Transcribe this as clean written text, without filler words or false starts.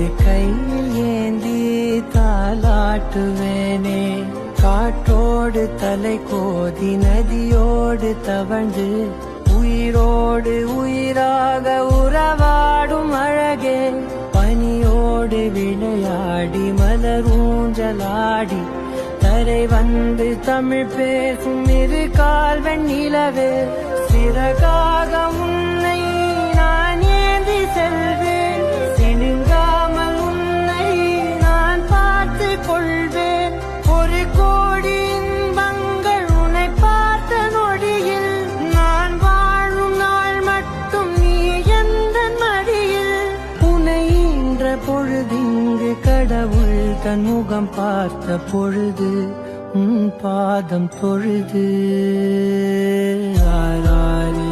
இரு கையில் ஏந்தி தாலாட்டுவேனே. காற்றோடு தலை கோதி நதியோடு தவழ்ந்து உயிரோடு உயிராக உறவாடும் அழகே. பனியோடு விளையாடி மலரூஞ்சலாடி தரை வந்து தமிழ் பேசும் இரு கால் வெண்ணிலவே. சிறகாக உன்னை நான் ஏந்தி செல்வேன், சினுங்காமல் உன்னை நான் பார்த்து கொள்வேன். ஒரு கோடி இன்பங்கள் உன்னை பார்த்த நொடியில், நான் வாழும் நாள் மட்டும் நீ எந்த மடியில். உன்னை ஈன்ற பொழுதிங்கு கடவுள் தன் முகம் பார்த்த பொழுது உன் பாதம் தொழுது. ஆராரி